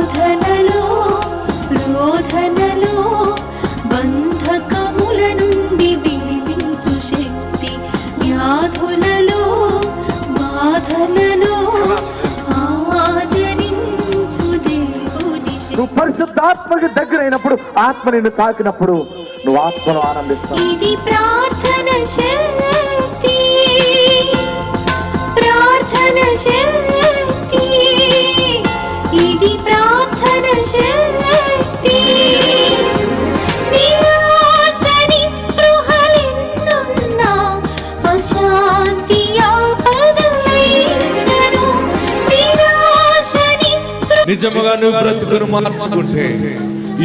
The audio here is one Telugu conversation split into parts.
శోధనలో రోధనలో బంధకముల నుండి విడిపించు శక్తి, వ్యాధులలో బాధలలో ఆదరించు దేవుని శక్తి. నువ్వు పరిశుద్ధాత్మకి దగ్గర అయినప్పుడు, ఆత్మ నిన్ను తాకినప్పుడు నువ్వు ఆత్మను ఆనందిస్తావు. ఇది ప్రార్థన శక్తి, ప్రార్థన శక్తి, ఇది ప్రార్థన శక్తి. నిరాశ నిస్పృహలెన్నున్నా అశాంతి ఆపదలైనను, నిరాశ నిస్పృహ. నిజముగా నువ్వు బ్రతుకును మార్చుకుంటే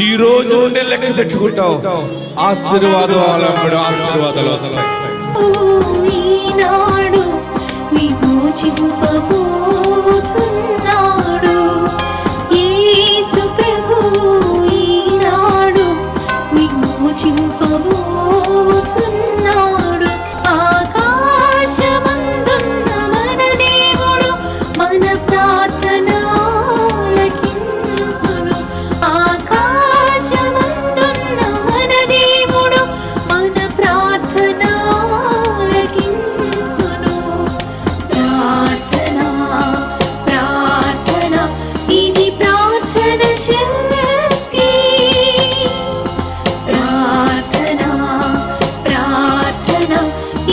ఈ రోజు ఉండే లెక్క పెట్టుకుంటావు. ఆశీర్వాదాలు వస్తాయి. ఈనాడు విమోచింపబోచున్నాడు యేసు ప్రభువు, ఈనాడు విమోచింపబోచున్నాడు. ఆకాశమందున్న మన దేవుడు మన ప్రార్థన ఆలకించును. ఆకాశమందున్న మన దేవుడు మన ప్రార్థన ఆలకించును. ప్రార్థన ప్రార్థన ఇది ప్రార్థన శక్తి, ప్రార్థన ప్రార్థన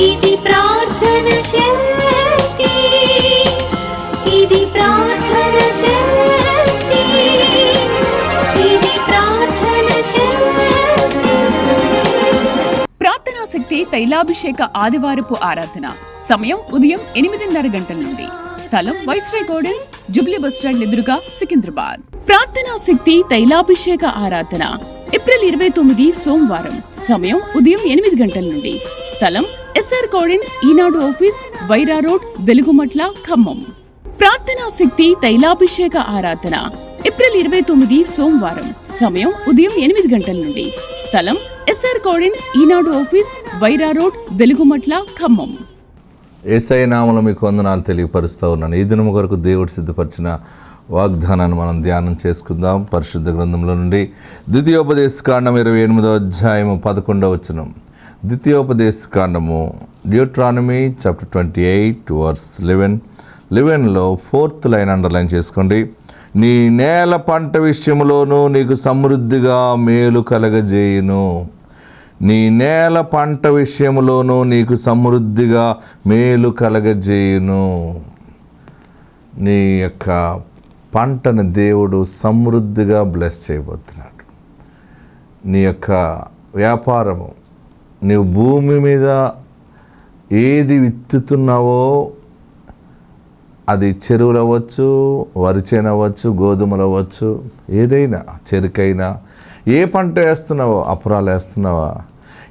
ఇది ప్రార్థన శక్తి, ఇది ప్రార్థన శక్తి, ఇది ప్రార్థన శక్తి. ప్రార్థనా శక్తి తైలాభిషేక ఆదివారపు ఆరాధన. సమయం ఉదయం 8:30 గంటల నుండి. స్థలం వైస్రాయ్ గార్డెన్స్, జూబ్లీ బస్టాండ్ ఎదురుగా, సికింద్రాబాద్. ప్రార్థనా శక్తి తైలాభిషేక ఆరాధన ఏప్రిల్ 29 సోమవారం. సమయం ఉదయం 8 గంటల నుండి. స్థలం ఎస్ఆర్ గార్డెన్స్, ఈనాడు ఆఫీస్, వైరా రోడ్, వెలుగుమట్ల, ఖమ్మం. ప్రార్థనా శక్తి తైలాభిషేక ఆరాధన ఏప్రిల్ 29 సోమవారం. సమయం ఉదయం 8 గంటల నుండి. స్థలం ఎస్ఆర్ గార్డెన్స్, ఈనాడు ఆఫీస్, వైరా రోడ్, వెలుగుమట్ల, ఖమ్మం. యేసయ్య నామములో మీకు వందనాలు తెలియపరుస్తూ ఉన్నాను. ఈ దినము కొరకు దేవుడు సిద్ధపరిచిన వాగ్దానాన్ని మనం ధ్యానం చేసుకుందాం. పరిశుద్ధ గ్రంథంలో నుండి ద్వితీయోపదేశకాండం 28వ అధ్యాయము 11వ వచనం. ద్వితీయోపదేశకాండము డ్యూట్రానమీ చాప్టర్ 28 వర్స్ 11లో 4th లైన్ అండర్లైన్ చేసుకోండి. నీ నేల పంట విషయంలోనూ నీకు సమృద్ధిగా మేలు కలగజేయును. నీ నేల పంట విషయంలోనూ నీకు సమృద్ధిగా మేలు కలగజేయును. నీ యొక్క పంటను దేవుడు సమృద్ధిగా బ్లెస్ చేయబోతున్నాడు. నీ యొక్క వ్యాపారము, నీవు భూమి మీద ఏది విత్తుతున్నావో అది చెరువులు అవ్వచ్చు, వరి చేను అవ్వచ్చు, గోధుమలు అవ్వచ్చు, ఏదైనా చెరుకైనా, ఏ పంట వేస్తున్నావో, అపరాలు వేస్తున్నావా,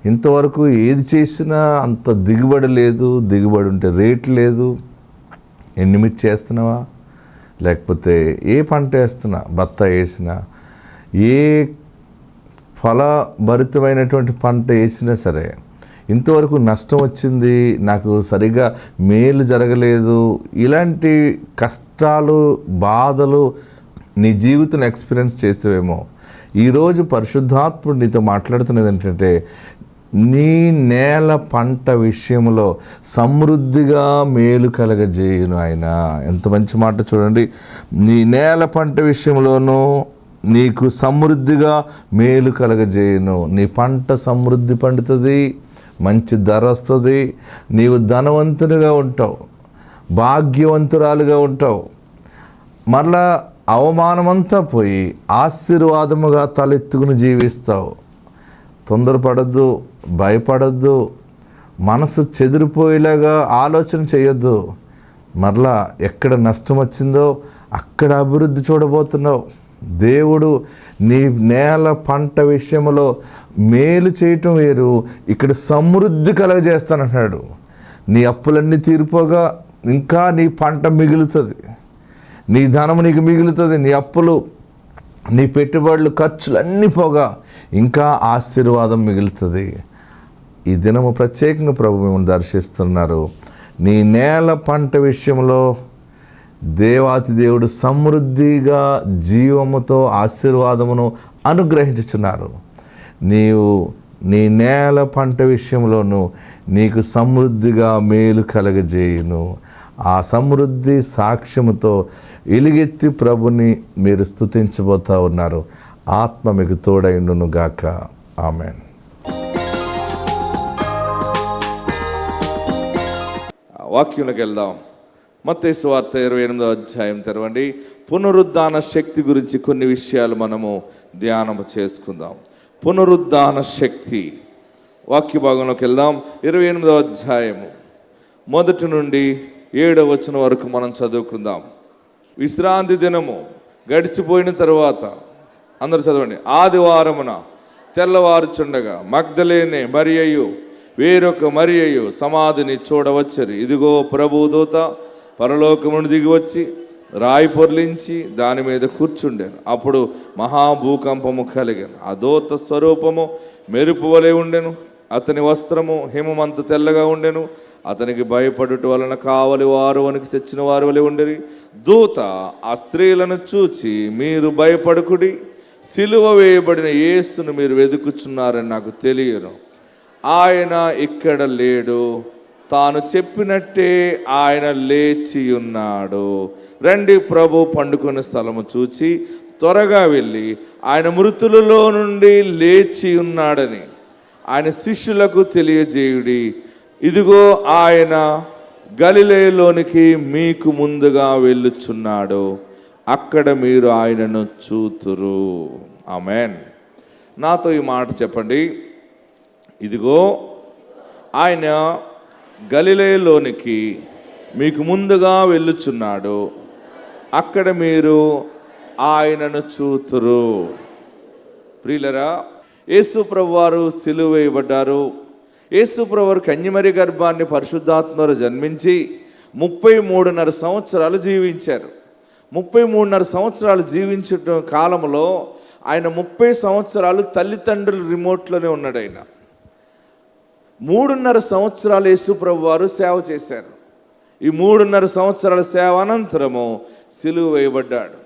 ఇంతవరకు ఏది చేసినా అంత దిగుబడి లేదు, దిగుబడి ఉంటే రేటు లేదు, ఎండుమిర్చి వేస్తున్నావా, లేకపోతే ఏ పంట వేస్తున్నా, బత్త వేసినా, ఏ ఫలభరితమైనటువంటి పంట వేసినా సరే ఇంతవరకు నష్టం వచ్చింది, నాకు సరిగా మేలు జరగలేదు, ఇలాంటి కష్టాలు, బాధలు నీ జీవితం ఎక్స్పీరియన్స్ చేసేవేమో. ఈరోజు పరిశుద్ధాత్ముడు నీతో మాట్లాడుతున్నది ఏంటంటే, నీ నేల పంట విషయంలో సమృద్ధిగా మేలు కలగజేయును ఆయన. ఎంత మంచి మాట చూడండి. నీ నేల పంట విషయంలోనూ నీకు సమృద్ధిగా మేలు కలగజేయును. నీ పంట సమృద్ధి పండుతుంది, మంచి ధర వస్తుంది, నీవు ధనవంతునిగా ఉంటావు, భాగ్యవంతురాలుగా ఉంటావు, మరలా అవమానమంతా పోయి ఆశీర్వాదముగా తలెత్తుకుని జీవిస్తావు. తొందరపడద్దు, భయపడద్దు, మనసు చెదిరిపోయేలాగా ఆలోచన చేయొద్దు. మరలా ఎక్కడ నష్టం వచ్చిందో అక్కడ అభివృద్ధి చూడబోతున్నావు. దేవుడు నీ నేల పంట విషయంలో మేలు చేయటం వేరు, ఇక్కడ సమృద్ధి కలగజేస్తానంటున్నాడు. నీ అప్పులన్నీ తీరిపోగా ఇంకా నీ పంట మిగులుతుంది, నీ ధనము నీకు మిగులుతుంది, నీ అప్పులు, నీ పెట్టుబడులు, ఖర్చులు అన్నీ పోగా ఇంకా ఆశీర్వాదం మిగులుతుంది. ఈ దినము ప్రత్యేకంగా ప్రభు మిమ్మల్ని దర్శిస్తున్నారు. నీ నేల పంట విషయంలో దేవాతి దేవుడు సమృద్ధిగా జీవముతో ఆశీర్వాదమును అనుగ్రహించుచున్నారు. నీవు నీ నేల పంట విషయంలోనూ నీకు సమృద్ధిగా మేలు కలగజేయును. ఆ సమృద్ధి సాక్ష్యముతో ఎలుగెత్తి ప్రభుని మీరు స్తుతించబోతా ఉన్నారు. ఆత్మ మీకు తోడైండును గాక. ఆమెన్. వాక్యంలోకి వెళ్దాం. మత్తయి సువార్త 28వ అధ్యాయం తెరవండి. పునరుద్ధాన శక్తి గురించి కొన్ని విషయాలు మనము ధ్యానం చేసుకుందాం. పునరుద్ధాన శక్తి వాక్య భాగంలోకి వెళ్దాం. 28వ అధ్యాయము 1 నుండి 7వ వచనం వరకు మనం చదువుకుందాం. విశ్రాంతి దినము గడిచిపోయిన తరువాత, అందరూ చదవండి. ఆదివారమున తెల్లవారుచుండగా మగ్దలేనే మరియయు వేరొక మరియయు సమాధిని చూడవచ్చరి. ఇదిగో ప్రభుదూత పరలోకమును దిగి వచ్చి రాయి పొర్లించి దాని మీద కూర్చుండాను. అప్పుడు మహాభూకంపము కలిగాను. ఆ దూత స్వరూపము మెరుపు వలె ఉండెను. అతని వస్త్రము హిమమంత తెల్లగా ఉండెను. అతనికి భయపడుట వలన కావలి వారు వనికి తెచ్చిన వారు వలె ఉండేది. దూత ఆ స్త్రీలను చూచి, మీరు భయపడకుడి, సిలువ వేయబడిన యేసును మీరు వెతుకుచున్నారని నాకు తెలియను. ఆయన ఇక్కడ లేడు, తాను చెప్పినట్టే ఆయన లేచి ఉన్నాడు. రండి, ప్రభు పండుకున్న స్థలము చూచి త్వరగా వెళ్ళి ఆయన మృతులలో నుండి లేచి ఉన్నాడని ఆయన శిష్యులకు తెలియజేయుడి. ఇదిగో ఆయన గలిలయలోనికి మీకు ముందుగా వెళ్ళుచున్నాడు, అక్కడ మీరు ఆయనను చూతురు. ఆమెన్. నాతో ఈ మాట చెప్పండి. ఇదిగో ఆయన గలిలయలోనికి మీకు ముందుగా వెళ్ళుచున్నాడు, అక్కడ మీరు ఆయనను చూతురు. ప్రియులరా, యేసు ప్రభువారు సిలువ వేయబడ్డారు. యేసు ప్రభువారు కన్యమరి గర్భాన్ని పరిశుద్ధాత్మలో జన్మించి 33.5 సంవత్సరాలు జీవించారు. 33.5 సంవత్సరాలు జీవించట కాలంలో ఆయన 30 సంవత్సరాలు తల్లిదండ్రుల రిమోట్లోనే ఉన్నాడు. ఆయన 3.5 సంవత్సరాలు యేసు ప్రభువారు సేవ చేశారు. ఈ 3.5 సంవత్సరాల సేవ అనంతరము సిలువ వేయబడ్డాడు.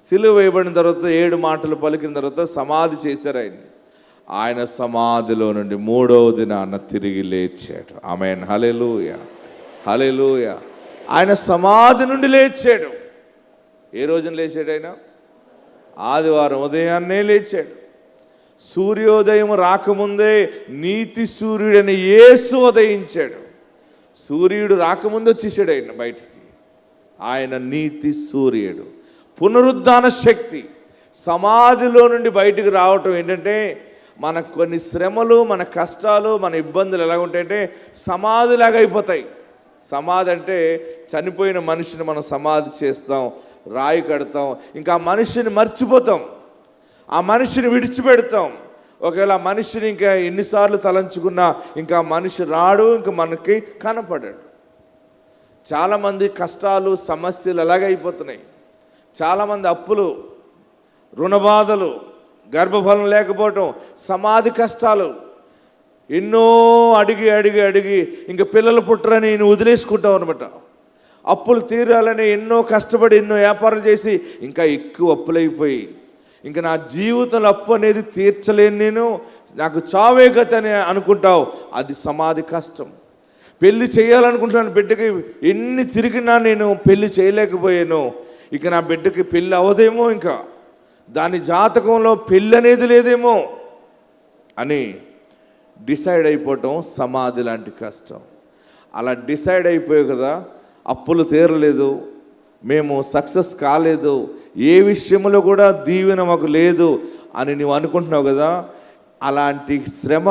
సిలువ వేయబడిన తర్వాత 7 మాటలు పలికిన తర్వాత సమాధి చేశారు. ఆయన సమాధిలో నుండి 3వ దినాన తిరిగి లేచాడు. ఆమేన్. హల్లెలూయా, హల్లెలూయా. ఆయన సమాధి నుండి లేచాడు. ఏ రోజున లేచాడు? ఆయన ఆదివారం ఉదయాన్నే లేచాడు. సూర్యోదయం రాకముందే నీతి సూర్యుడని యేసు ఉదయించాడు. సూర్యుడు రాకముందు వచ్చేసాడు ఆయన బయటికి. ఆయన నీతి సూర్యుడు. పునరుద్ధాన శక్తి. సమాధిలో నుండి బయటికి రావటం ఏంటంటే, మనకు కొన్ని శ్రమలు, మన కష్టాలు, మన ఇబ్బందులు ఎలా ఉంటాయంటే సమాధిలాగా అయిపోతాయి. సమాధి అంటే చనిపోయిన మనిషిని మనం సమాధి చేస్తాం, రాయి కడతాం, ఇంకా ఆ మనిషిని మర్చిపోతాం, ఆ మనిషిని విడిచిపెడతాం. ఒకవేళ ఆ మనిషిని ఇంకా ఎన్నిసార్లు తలంచుకున్నా ఇంకా మనిషి రాడు, ఇంకా మనకి కనపడాడు. చాలామంది కష్టాలు, సమస్యలు అలాగే అయిపోతున్నాయి. చాలామంది అప్పులు, రుణబాధలు, గర్భఫలం లేకపోవటం, సమాధి కష్టాలు, ఎన్నో అడిగి అడిగి అడిగి ఇంకా పిల్లలు పుట్టరని నేను వదిలేసుకుంటాం అనమాట. అప్పులు తీరాలని ఎన్నో కష్టపడి ఎన్నో వ్యాపారం చేసి ఇంకా ఎక్కువ అప్పులైపోయి ఇంకా నా జీవితంలో అప్పు అనేది తీర్చలేను, నేను నాకు చావే గతి అని అనుకుంటావు. అది సమాధి కష్టం. పెళ్లి చేయాలనుకుంటున్నాను, బిడ్డకి ఎన్ని తిరిగినా నేను పెళ్లి చేయలేకపోయాను, ఇక నా బిడ్డకి పెళ్ళి అవదేమో, ఇంకా దాని జాతకంలో పెళ్ళి అనేది లేదేమో అని డిసైడ్ అయిపోవటం సమాధి లాంటి కష్టం. అలా డిసైడ్ అయిపోయావు కదా, అప్పులు తీరలేదు, మేము సక్సెస్ కాలేదు, ఏ విషయంలో కూడా దీవెన మాకు లేదు అని నువ్వు అనుకుంటున్నావు కదా. అలాంటి శ్రమ,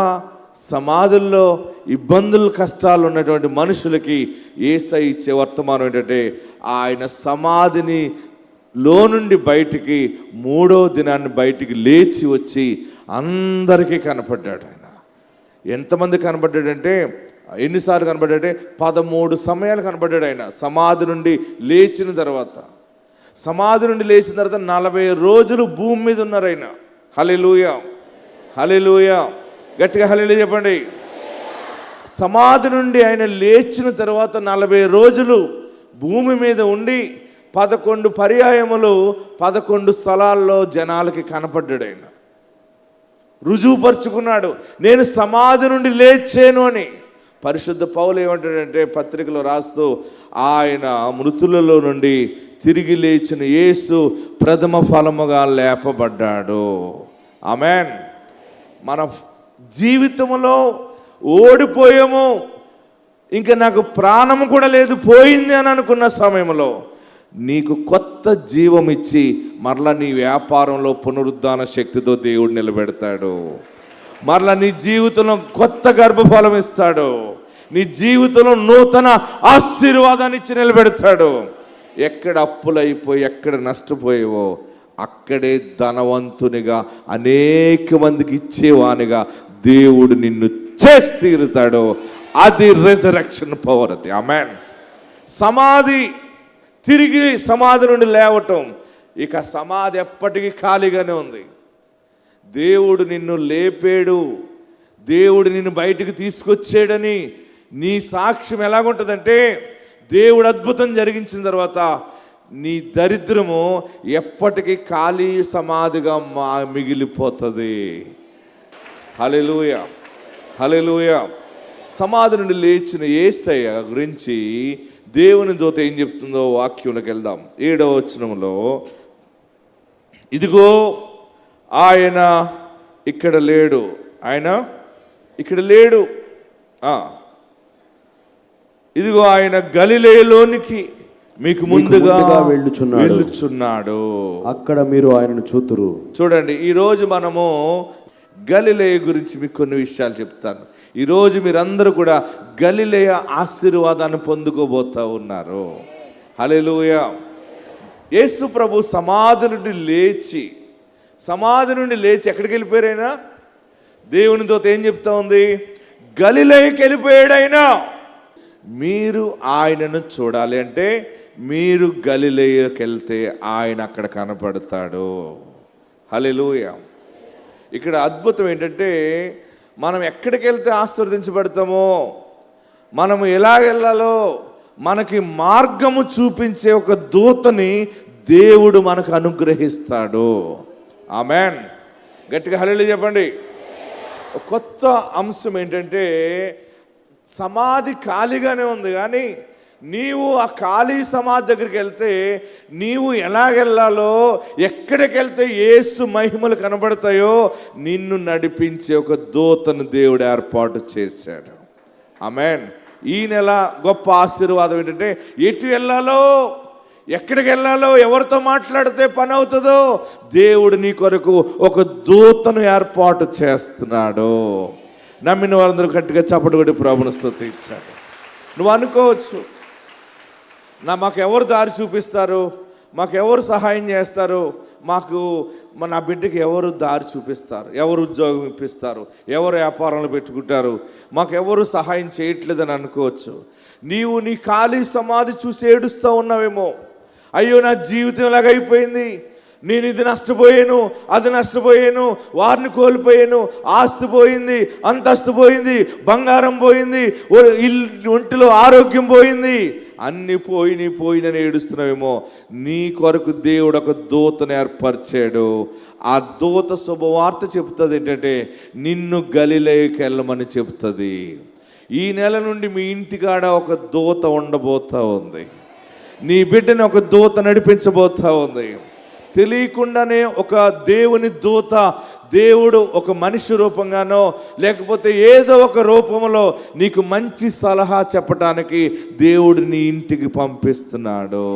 సమాధుల్లో ఇబ్బందులు, కష్టాలు ఉన్నటువంటి మనుషులకి యేసయ్య ఇచ్చే వర్తమానం ఏంటంటే, ఆయన సమాధిని లో నుండి బయటికి 3వ దినాన్ని బయటికి లేచి వచ్చి అందరికీ కనపడ్డాడు. ఆయన ఎంతమంది కనపడ్డాడంటే, ఎన్నిసార్లు కనపడ్డాడంటే 13 సమయాలు కనపడ్డాడు. ఆయన సమాధి నుండి లేచిన తర్వాత, సమాధి నుండి లేచిన తర్వాత 40 రోజులు భూమి మీద ఉన్నారు ఆయన. హల్లెలూయా, హల్లెలూయా. గట్టిగా హల్లెలూయా చెప్పండి. సమాధి నుండి ఆయన లేచిన తర్వాత 40 రోజులు భూమి మీద ఉండి 11 పర్యాయములు 11 స్థలాల్లో జనాలకి కనపడ్డాడు. ఆయన రుజువుపరుచుకున్నాడు, నేను సమాధి నుండి లేచాను అని. పరిశుద్ధ పౌలు ఏమంటాడంటే పత్రికలో రాస్తూ, ఆయన మృతులలో నుండి తిరిగి లేచిన యేసు ప్రథమ ఫలముగా లేపబడ్డాడు. ఆమేన్. మన జీవితంలో ఓడిపోయాము, ఇంకా నాకు ప్రాణం కూడా లేదు, పోయింది అని అనుకున్న సమయంలో నీకు కొత్త జీవం ఇచ్చి మరలా నీ వ్యాపారంలో పునరుద్ధాన శక్తితో దేవుడు నిలబెడతాడు. మరలా నీ జీవితంలో కొత్త గర్భఫలం ఇస్తాడు. నీ జీవితంలో నూతన ఆశీర్వాదాన్ని ఇచ్చి నిలబెడతాడు. ఎక్కడ అప్పులైపోయి ఎక్కడ నష్టపోయేవో అక్కడే ధనవంతునిగా అనేక మందికి ఇచ్చేవానిగా దేవుడు నిన్ను చేసి తీరుతాడు. అది రెజరెక్షన్ పవర్. అది ఆమేన్. సమాధి, తిరిగి సమాధి నుండి లేవటం. ఇక సమాధి ఎప్పటికీ ఖాళీగానే ఉంది. దేవుడు నిన్ను లేపాడు, దేవుడు నిన్ను బయటికి తీసుకొచ్చాడని నీ సాక్ష్యం ఎలాగుంటుందంటే, దేవుడు అద్భుతం జరిగించిన తర్వాత నీ దరిద్రము ఎప్పటికీ ఖాళీ సమాధిగా మిగిలిపోతుంది. హల్లెలూయా, హల్లెలూయా. సమాధి నుండి లేచిన యేసయ్య గురించి దేవుని దూత ఏం చెప్తుందో వాక్యంలోకి వెళ్దాం. 7వ వచనంలో, ఇదిగో ఆయన ఇక్కడ లేడు, ఆయన ఇక్కడ లేడు, ఇదిగో ఆయన గలిలయలోనికి మీకు ముందుగా వెళ్ళుచున్నాడు, అక్కడ మీరు ఆయనను చూతురు. చూడండి, ఈరోజు మనము గలిలయ గురించి మీకు కొన్ని విషయాలు చెప్తాను. ఈరోజు మీరందరూ కూడా గలిలయ ఆశీర్వాదాన్ని పొందుకోబోతూ ఉన్నారు. హల్లెలూయా. యేసు ప్రభు సమాధి నుండి లేచి ఎక్కడికి వెళ్ళిపోయారైనా? దేవుని దూత ఏం చెప్తా ఉంది? గలిలయకి వెళ్ళిపోయాడైనా. మీరు ఆయనను చూడాలి అంటే మీరు గలిలయకి వెళ్తే ఆయన అక్కడ కనపడతాడు. హల్లెలూయా. ఇక్కడ అద్భుతం ఏంటంటే, మనం ఎక్కడికి వెళ్తే ఆశీర్వదించబడతామో, మనము ఎలా వెళ్ళాలో మనకి మార్గము చూపించే ఒక దూతని దేవుడు మనకు అనుగ్రహిస్తాడు. ఆమేన్. గట్టిగా హల్లెలూయా చెప్పండి. కొత్త అంశం ఏంటంటే, సమాధి ఖాళీగానే ఉంది, కానీ నీవు ఆ ఖాళీ సమాధి దగ్గరికి వెళ్తే నీవు ఎలాగెళ్ళాలో, ఎక్కడికి వెళ్తే యేసు మహిమలు కనబడతాయో నిన్ను నడిపించే ఒక దూతను దేవుడు ఏర్పాటు చేశాడు. ఆమేన్. ఈ నెల గొప్ప ఆశీర్వాదం ఏంటంటే, ఎటు వెళ్ళాలో, ఎక్కడికి వెళ్ళాలో, ఎవరితో మాట్లాడితే పని అవుతుందో దేవుడు నీ కొరకు ఒక దూతను ఏర్పాటు చేస్తున్నాడు. నమ్మిన వారందరూ గట్టిగా చప్పటి కొట్టి ప్రభువును స్తుతించాడు. నువ్వు అనుకోవచ్చు, మాకు ఎవరు దారి చూపిస్తారు, మాకు ఎవరు సహాయం చేస్తారు, నా బిడ్డకి ఎవరు దారి చూపిస్తారు, ఎవరు ఉద్యోగం ఇప్పిస్తారు, ఎవరు వ్యాపారాలు పెట్టుకుంటారు, మాకు ఎవరు సహాయం చేయట్లేదని అనుకోవచ్చు. నీవు నీ ఖాళీ సమాధి చూసి ఏడుస్తూ ఉన్నావేమో. అయ్యో, నా జీవితం ఎలాగైపోయింది, నేను ఇది నష్టపోయాను, అది నష్టపోయాను, వారిని కోల్పోయాను, ఆస్తి పోయింది, అంతస్తు పోయింది, బంగారం పోయింది, ఒంటిలో ఆరోగ్యం పోయింది, అన్ని పోయినని ఏడుస్తున్నావేమో. నీ కొరకు దేవుడు ఒక దూతను ఏర్పరిచాడు. ఆ దూత శుభవార్త చెప్తుంది ఏంటంటే, నిన్ను గలిలయకి వెళ్ళమని చెప్తుంది. ఈ నెల నుండి మీ ఇంటికాడ ఒక దూత ఉండబోతా ఉంది. నీ బిడ్డని ఒక దూత నడిపించబోతా ఉంది. తెలియకుండానే ఒక దేవుని దూత, దేవుడు ఒక మనిషి రూపంగానో లేకపోతే ఏదో ఒక రూపంలో నీకు మంచి సలహా చెప్పటానికి దేవుడు నీ ఇంటికి పంపిస్తున్నాడు.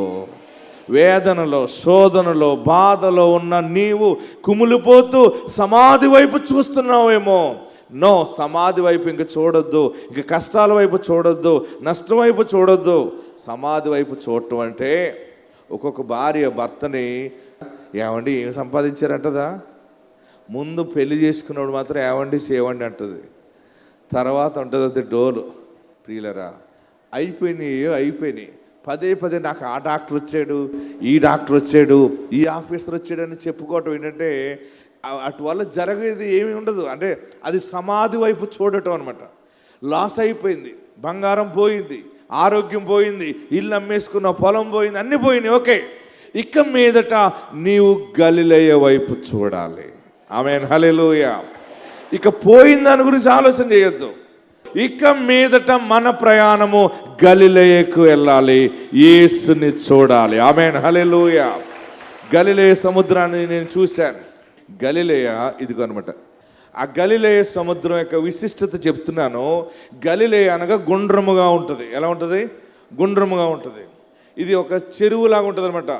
వేదనలో, శోధనలో, బాధలో ఉన్న నీవు కుమిలిపోతూ సమాధి వైపు చూస్తున్నావేమో. నో, సమాధి వైపు ఇంక చూడొద్దు, ఇంక కష్టాల వైపు చూడొద్దు, నష్టం వైపు చూడొద్దు. సమాధి వైపు చూడటం అంటే, ఒక్కొక్క భార్య భర్తని ఏమండి ఏం సంపాదించారంటదా, ముందు పెళ్లి చేసుకున్నాడు మాత్రం ఏవండి చేయండి అంటది, తర్వాత ఉంటుంది అది డోలు. ప్రియులరా, అయిపోయినాయి. పదే నాకు ఆ డాక్టర్ వచ్చాడు, ఈ డాక్టర్ వచ్చాడు, ఈ ఆఫీసర్ వచ్చాడని చెప్పుకోవటం ఏంటంటే, అటు వల్ల జరిగేది ఏమీ ఉండదు. అంటే అది సమాధి వైపు చూడటం అనమాట. లాస్ అయిపోయింది, బంగారం పోయింది, ఆరోగ్యం పోయింది, ఇల్లు అమ్మేసుకున్న, పొలం పోయింది, అన్నీ పోయినాయి. ఓకే, ఇక మీదట నీవు గలిలయ వైపు చూడాలి. ఆమేన్, హల్లెలూయా. ఇక పోయిన దాని గురించి ఆలోచన చేయొద్దు. ఇక మీదట మన ప్రయాణము గలిలయకు వెళ్ళాలి, యేసుని చూడాలి. ఆమేన్, హల్లెలూయా. గలిలయ సముద్రాన్ని నేను చూశాను. గలిలయ ఇదిగో అనమాట. ఆ గలిలయ సముద్రం యొక్క విశిష్టత చెప్తున్నాను. గలిలయ అనగా గుండ్రముగా ఉంటుంది. ఎలా ఉంటుంది? గుండ్రముగా ఉంటుంది. ఇది ఒక చెరువులాగా ఉంటుంది అనమాట.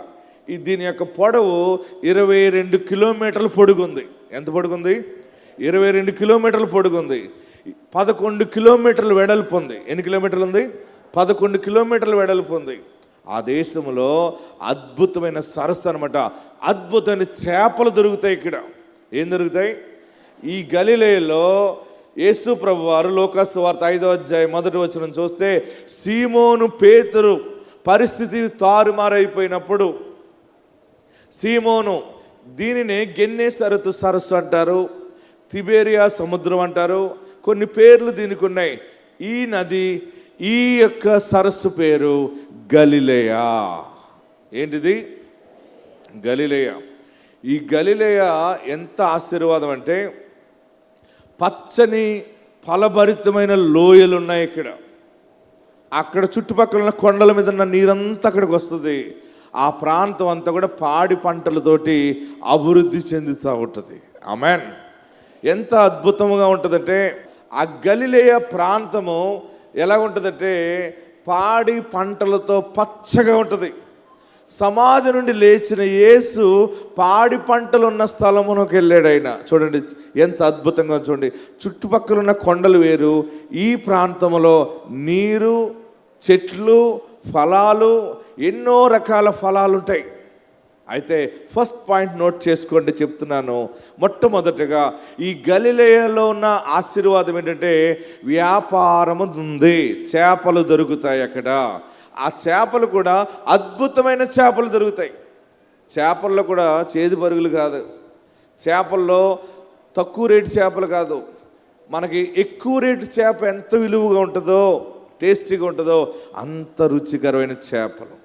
దీని యొక్క పొడవు 22 కిలోమీటర్ల పొడుగుంది. ఎంత పొడుగుంది? 22 కిలోమీటర్ల పొడుగుంది. 11 కిలోమీటర్లు వెడల్పు ఉంది. ఎన్ని కిలోమీటర్లు ఉంది? 11 కిలోమీటర్లు వెడల్పు ఉంది. ఆ దేశంలో అద్భుతమైన సరస్సు అనమాట. అద్భుతమైన చేపలు దొరుకుతాయి. ఇక్కడ ఏం దొరుకుతాయి? ఈ గలిలయలో యేసు ప్రభువారు లోకాసు వార్త 5వ అధ్యాయం 1వ వచనం చూస్తే, సీమోను పేతురు పరిస్థితి తారుమారైపోయినప్పుడు, సీమోను, దీనినే గెన్నేసరతు సరస్సు అంటారు, తిబేరియా సముద్రం అంటారు, కొన్ని పేర్లు దీనికి ఉన్నాయి. ఈ నది, ఈ యొక్క సరస్సు పేరు గలిలయ. ఏంటిది? గలిలయ. ఈ గలిలయ ఎంత ఆశీర్వాదం అంటే, పచ్చని ఫలభరితమైన లోయలు ఉన్నాయి ఇక్కడ. అక్కడ చుట్టుపక్కల ఉన్న కొండల మీద ఉన్న నీరంతా అక్కడికి వస్తుంది. ఆ ప్రాంతం అంతా కూడా పాడి పంటలతోటి అభివృద్ధి చెందుతూ ఉంటుంది. ఆమేన్. ఎంత అద్భుతంగా ఉంటుందంటే, ఆ గలిలయ ప్రాంతము ఎలా ఉంటుందంటే పాడి పంటలతో పచ్చగా ఉంటుంది. సమాధి నుండి లేచిన యేసు పాడి పంటలు ఉన్న స్థలమునకు వెళ్ళాడు ఆయన. చూడండి ఎంత అద్భుతంగా. చూడండి, చుట్టుపక్కల ఉన్న కొండలు వేరు, ఈ ప్రాంతంలో నీరు, చెట్లు, ఫలాలు, ఎన్నో రకాల ఫలాలు ఉంటాయి. అయితే ఫస్ట్ పాయింట్ నోట్ చేసుకోండి, చెప్తున్నాను. మొట్టమొదటిగా ఈ గలిలయలో ఉన్న ఆశీర్వాదం ఏంటంటే వ్యాపారం ఉంది. చేపలు దొరుకుతాయి అక్కడ. ఆ చేపలు కూడా అద్భుతమైన చేపలు దొరుకుతాయి. చేపల్లో కూడా చేదు పరుగులు కాదు, చేపల్లో తక్కువ రేటు చేపలు కాదు. మనకి ఎక్కువ రేటు చేప ఎంత విలువగా ఉంటుందో, టేస్టీగా ఉంటుందో అంత రుచికరమైన చేపలు.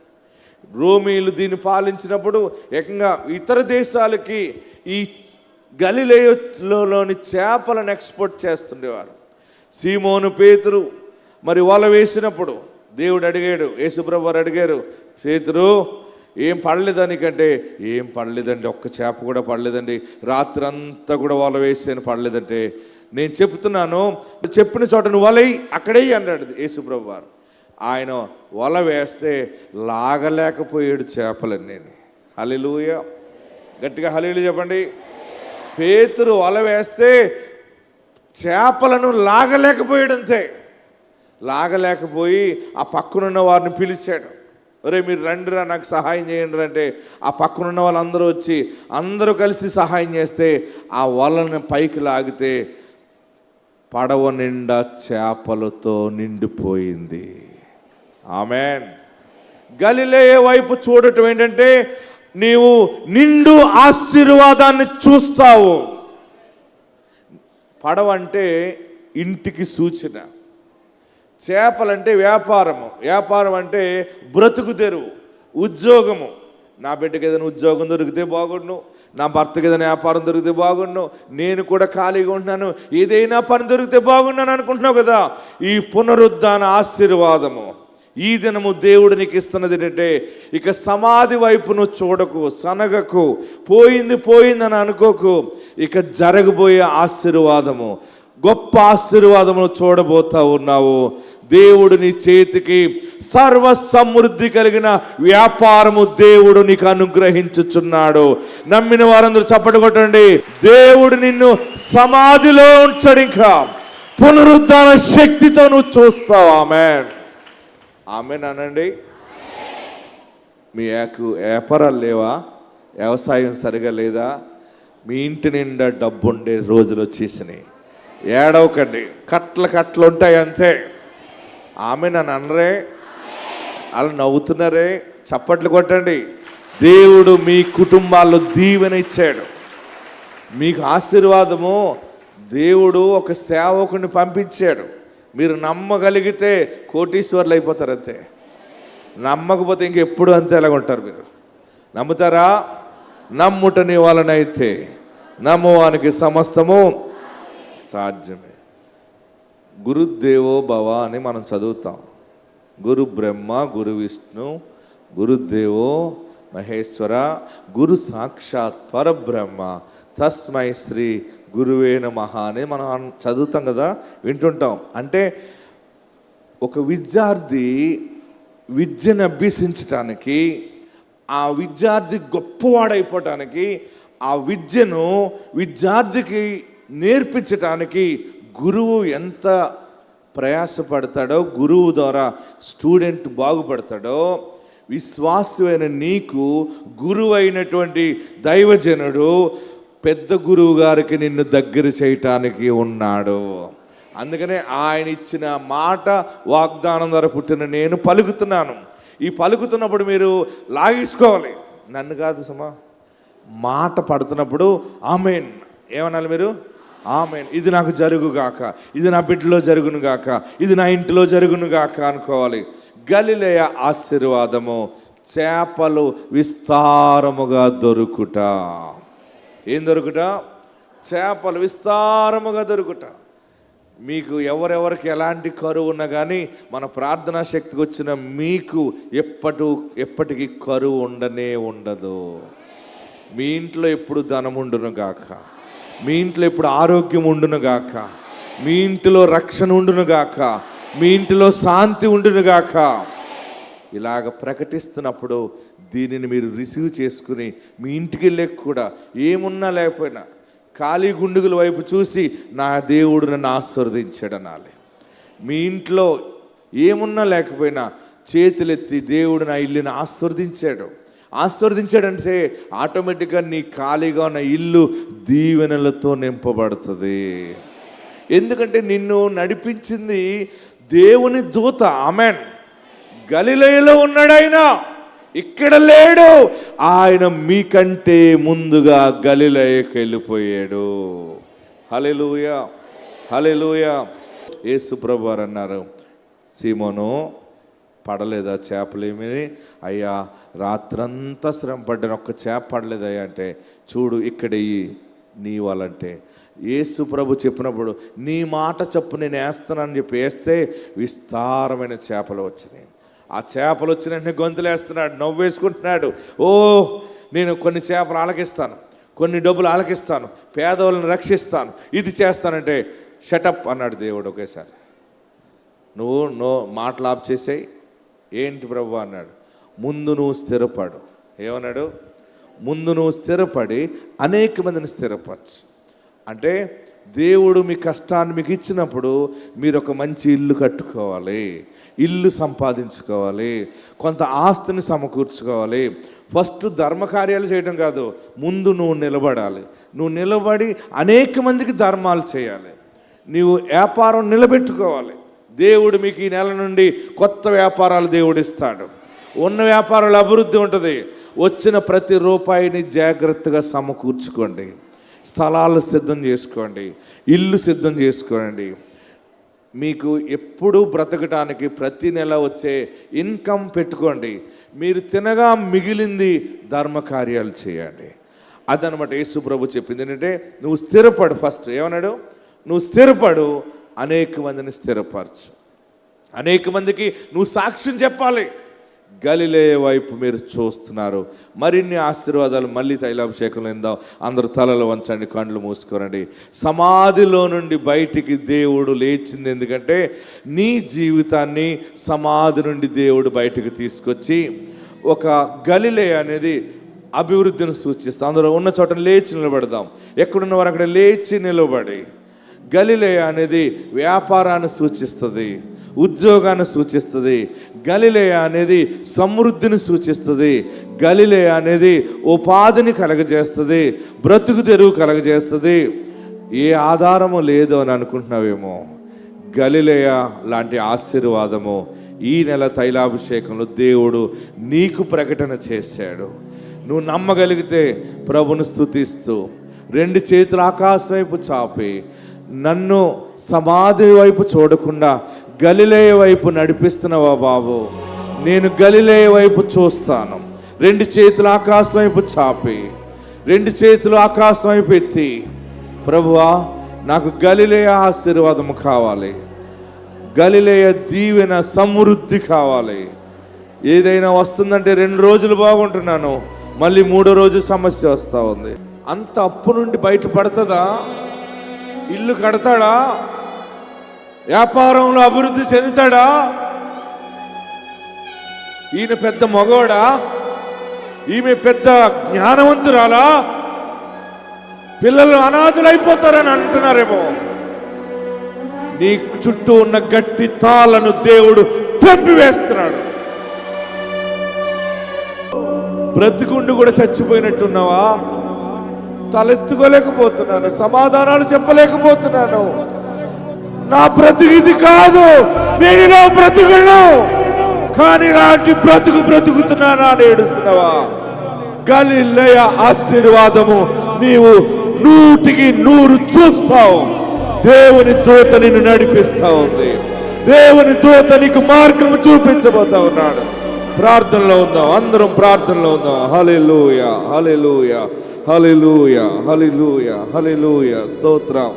రోమీలు దీన్ని పాలించినప్పుడు ఏకంగా ఇతర దేశాలకి ఈ గలిలయలోని చేపలను ఎక్స్పోర్ట్ చేస్తుండేవారు. సీమోను పేతురు మరి వల వేసినప్పుడు దేవుడు అడిగాడు, యేసుప్రభు వారు అడిగారు, పేతురు ఏం పడలేదానికంటే, ఏం పడలేదండి, ఒక్క చేప కూడా పడలేదండి, రాత్రి అంతా కూడా వల వేసాను, పడలేదంటే, నేను చెప్తున్నాను, చెప్పిన చోట నువ్వు వలై అక్కడే అన్నాడు యేసుప్రభు వారు. ఆయన వల వేస్తే లాగలేకపోయాడు చేపలన్నీ. హల్లెలూయా, గట్టిగా హల్లెలూయా చెప్పండి. పేతురు వల వేస్తే చేపలను లాగలేకపోయాడు, అంతే. లాగలేకపోయి ఆ పక్కనున్న వారిని పిలిచాడు, ఒరే మీరు రండిరా నాకు సహాయం చేయండి అంటే, ఆ పక్కనున్న వాళ్ళందరూ వచ్చి అందరూ కలిసి సహాయం చేస్తే ఆ వలను పైకి లాగితే పడవ నిండా చేపలతో నిండిపోయింది. ఆమేన్. గలిలయ వైపు చూడటం ఏంటంటే నీవు నిండు ఆశీర్వాదాన్ని చూస్తావు. పడవ అంటే ఇంటికి సూచన, చేపలంటే వ్యాపారము, వ్యాపారం అంటే బ్రతుకు తెరువు, ఉద్యోగము. నా బిడ్డకి ఏదైనా ఉద్యోగం దొరికితే బాగుండు, నా భర్తకి ఏదైనా వ్యాపారం దొరికితే బాగుండు, నేను కూడా ఖాళీగా ఉంటున్నాను, ఏదైనా పని దొరికితే బాగున్నాను అనుకుంటున్నావు కదా. ఈ పునరుద్ధాన ఆశీర్వాదము ఈ దినము దేవుడు నీకు ఇస్తున్నది ఏంటంటే, ఇక సమాధి వైపును చూడకు, సనగకు, పోయింది పోయిందని అనుకోకు. ఇక జరగబోయే ఆశీర్వాదము, గొప్ప ఆశీర్వాదమును చూడబోతా ఉన్నావు. దేవుడు నీ చేతికి సర్వ సమృద్ధి కలిగిన వ్యాపారము దేవుడు నీకు అనుగ్రహించుచున్నాడు. నమ్మిన వారందరూ చప్పట్లు కొట్టండి. దేవుడు నిన్ను సమాధిలో ఉంచడు, ఇంకా పునరుద్ధాన శక్తితో నువ్వు చూస్తావు. ఆమేన్, ఆమేన్ అనండి. మీ వ్యాపారాలు లేవా? వ్యవసాయం సరిగా లేదా? మీ ఇంటి నిండా డబ్బు ఉండే రోజులు వచ్చేసినాయి. ఏడవకండి, కట్లు ఉంటాయి అంతే. ఆమె నన్ను అనరే, అలా నవ్వుతున్నారే, చప్పట్లు కొట్టండి. దేవుడు మీ కుటుంబాల్లో దీవెన ఇచ్చాడు, మీకు ఆశీర్వాదము. దేవుడు ఒక సేవకుని పంపించాడు. మీరు నమ్మగలిగితే కోటీశ్వర్లు అయిపోతారు అంతే. నమ్మకపోతే ఇంకెప్పుడు అంతే ఎలాగ ఉంటారు మీరు. నమ్ముతారా? నమ్ముట నీ వలనైతే నమ్మువానికి సమస్తము సాధ్యమే. గురుదేవో భవ అని మనం చదువుతాం. గురు బ్రహ్మ, గురు విష్ణు, గురుదేవో మహేశ్వర, గురు సాక్షాత్ పరబ్రహ్మ, తస్మై శ్రీ గురువే నమః అని మనం చదువుతాం కదా, వింటుంటాం. అంటే ఒక విద్యార్థి విద్యను అభ్యసించటానికి, ఆ విద్యార్థి గొప్పవాడైపోవటానికి, ఆ విద్యను విద్యార్థికి నేర్పించటానికి గురువు ఎంత ప్రయాసపడతాడో, గురువు ద్వారా స్టూడెంట్ బాగుపడతాడో, విశ్వాసమైన నీకు గురువు అయినటువంటి దైవజనుడు పెద్ద గురువు గారికి నిన్ను దగ్గర చేయటానికి ఉన్నాడు. అందుకనే ఆయన ఇచ్చిన మాట వాగ్దానం ద్వారా పుట్టిన నేను పలుకుతున్నాను. ఈ పలుకుతున్నప్పుడు మీరు లాగేసుకోవాలి, నన్ను కాదు సుమా. మాట పడుతున్నప్పుడు ఆమేన్ ఏమనాలి మీరు? ఆమేన్. ఇది నాకు జరుగుగాక, ఇది నా బిడ్డలో జరుగునుగాక, ఇది నా ఇంటిలో జరుగునుగాక అనుకోవాలి. గలిలయ ఆశీర్వాదము, చేపలు విస్తారముగా దొరుకుట. ఏం దొరుకుట? చేపలు విస్తారముగా దొరుకుట. మీకు ఎవరెవరికి ఎలాంటి కరువు ఉన్నా కానీ మన ప్రార్థనా శక్తికి వచ్చిన మీకు ఎప్పటికీ కరువు ఉండనే ఉండదు. మీ ఇంట్లో ఎప్పుడు ధనం ఉండును గాక, మీ ఇంట్లో ఎప్పుడు ఆరోగ్యం ఉండును గాక, మీ ఇంటిలో రక్షణ ఉండును గాక, మీ ఇంటిలో శాంతి ఉండును గాక. ఇలాగ ప్రకటిస్తున్నప్పుడు దీనిని మీరు రిసీవ్ చేసుకుని మీ ఇంటికి వెళ్ళాక కూడా ఏమున్నా లేకపోయినా ఖాళీ గుండుగుల వైపు చూసి నా దేవుడు నన్ను ఆశీర్వదించాడు అనాలి. మీ ఇంట్లో ఏమున్నా లేకపోయినా చేతులెత్తి దేవుడు నా ఇల్లుని ఆశీర్వదించాడంటే ఆటోమేటిక్గా నీ ఖాళీగా ఉన్న ఇల్లు దీవెనలతో నింపబడుతుంది. ఎందుకంటే నిన్ను నడిపించింది దేవుని దూత. ఆమెన్. గలిలయలో ఉన్నాడు ఆయన, ఇక్కడ లేడు. ఆయన మీకంటే ముందుగా గలిలయకి వెళ్ళిపోయాడు. హల్లెలూయా, హల్లెలూయా. యేసు ప్రభువారు అన్నారు, సీమోను పడలేదా చేపలేమి? అయ్యా రాత్రంతా శ్రమ పడ్డాను, ఒక్క చేప పడలేదయ్యా అంటే, చూడు ఇక్కడ నీ వాళ్ళంటే యేసు ప్రభు చెప్పినప్పుడు నీ మాట చొప్పు నేను వేస్తానని చెప్పి వేస్తే విస్తారమైన చేపలు వచ్చినాయి. ఆ చేపలు వచ్చిన వెంటనే గొంతులు వేస్తున్నాడు, నవ్వేసుకుంటున్నాడు. ఓ నేను కొన్ని చేపలు ఆలకిస్తాను, కొన్ని డబ్బులు ఆలకిస్తాను, పేదవాళ్ళని రక్షిస్తాను, ఇది చేస్తానంటే షటప్ అన్నాడు దేవుడు ఒకేసారి. నువ్వు మాటలు ఆప్ చేసేయి. ఏంటి ప్రభు అన్నాడు, ముందు నువ్వు స్థిరపడు. ఏమన్నాడు? ముందు నువ్వు స్థిరపడి అనేక మందిని స్థిరపరచు. అంటే దేవుడు మీ కష్టాన్ని మీకు ఇచ్చినప్పుడు మీరు ఒక మంచి ఇల్లు కట్టుకోవాలి, ఇల్లు సంపాదించుకోవాలి, కొంత ఆస్తిని సమకూర్చుకోవాలి. ఫస్ట్ ధర్మకార్యాలు చేయడం కాదు, ముందు నువ్వు నిలబడాలి. నువ్వు నిలబడి అనేక మందికి ధర్మాలు చేయాలి. నీవు వ్యాపారం నిలబెట్టుకోవాలి. దేవుడు మీకు ఈ నెల నుండి కొత్త వ్యాపారాలు దేవుడు ఇస్తాడు. ఉన్న వ్యాపారాలు అభివృద్ధి ఉంటుంది. వచ్చిన ప్రతి రూపాయిని జాగ్రత్తగా సమకూర్చుకోండి. స్థలాలు సిద్ధం చేసుకోండి, ఇల్లు సిద్ధం చేసుకోండి. మీకు ఎప్పుడు బ్రతకటానికి ప్రతి నెల వచ్చే ఇన్కమ్ పెట్టుకోండి. మీరు తినగా మిగిలింది ధర్మకార్యాలు చేయండి. అదనమాట యేసు ప్రభు చెప్పింది. ఏంటంటే నువ్వు స్థిరపడు. ఫస్ట్ ఏమన్నాడు? నువ్వు స్థిరపడు, అనేక మందిని స్థిరపరచు, అనేక మందికి నువ్వు సాక్ష్యం చెప్పాలి. గలిలయ వైపు మీరు చూస్తున్నారు. మరిన్ని ఆశీర్వాదాలు మళ్ళీ తైలాభిషేకంలో ఇందాం. అందరూ తలలు వంచండి, కళ్ళు మూసుకోరండి. సమాధిలో నుండి బయటికి దేవుడు లేచింది ఎందుకంటే నీ జీవితాన్ని సమాధి నుండి దేవుడు బయటికి తీసుకొచ్చి ఒక గలిలయ అనేది అభివృద్ధిని సూచిస్తాం. అందులో ఉన్న చోట లేచి నిలబడదాం. ఎక్కడున్నవారు అక్కడ లేచి నిలబడి. గలిలయ అనేది వ్యాపారాన్ని సూచిస్తుంది, ఉద్యోగాన్ని సూచిస్తుంది. గలిలయ అనేది సమృద్ధిని సూచిస్తుంది. గలిలయ అనేది ఉపాధిని కలగజేస్తుంది, బ్రతుకు తెరువు కలగజేస్తుంది. ఏ ఆధారము లేదు అని అనుకుంటున్నావేమో, గలిలయ లాంటి ఆశీర్వాదము ఈ నెల తైలాభిషేకంలో దేవుడు నీకు ప్రకటన చేశాడు. నువ్వు నమ్మగలిగితే ప్రభుని స్తుతిస్తూ 2 చేతులు ఆకాశం వైపు చాపి నన్ను సమాధి వైపు చూడకుండా గలిలయ వైపు నడిపిస్తున్నావా బాబు? నేను గలిలయ వైపు చూస్తాను. 2 చేతులు ఆకాశం వైపు చాపి, 2 చేతులు ఆకాశం వైపు ఎత్తి, ప్రభువా నాకు గలిలయ ఆశీర్వాదము కావాలి, గలిలయ దీవెన సమృద్ధి కావాలి. ఏదైనా వస్తుందంటే 2 రోజులు బాగుంటున్నాను, మళ్ళీ 3వ రోజు సమస్య వస్తూ ఉంది. అంత అప్పు నుండి బయటపడుతుందా? ఇల్లు కడతాడా? వ్యాపారంలో అభివృద్ధి చెందుతాడా? ఈయన పెద్ద మగోడా? ఈమె పెద్ద జ్ఞానవంతురాలా? పిల్లలు అనాథులైపోతారని అంటున్నారేమో. నీ చుట్టూ ఉన్న గట్టి తాళ్ళను దేవుడు తెంపివేస్తున్నాడు. బ్రతికుండు కూడా చచ్చిపోయినట్టున్నావా? తలెత్తుకోలేకపోతున్నాను, సమాధానాలు చెప్పలేకపోతున్నాను. నా బ్రతుకు ఇది కాదు, నేను ఇలా బ్రతుకును, కానీ నాటి బ్రతుకుతున్నానా అని ఏడుస్తున్నావా? గలిలయ ఆశీర్వాదము నీవు 100కి 100 చూస్తావు. దేవుని దూత నిన్ను నడిపిస్తా ఉంది. దేవుని దూత నీకు మార్గము చూపించబోతా ఉన్నాడు. ప్రార్థనలో ఉందాం, అందరం ప్రార్థనలో ఉందాం. హల్లెలూయా, హల్లెలూయా, హల్లెలూయా, హల్లెలూయా, హల్లెలూయా. స్తోత్రం.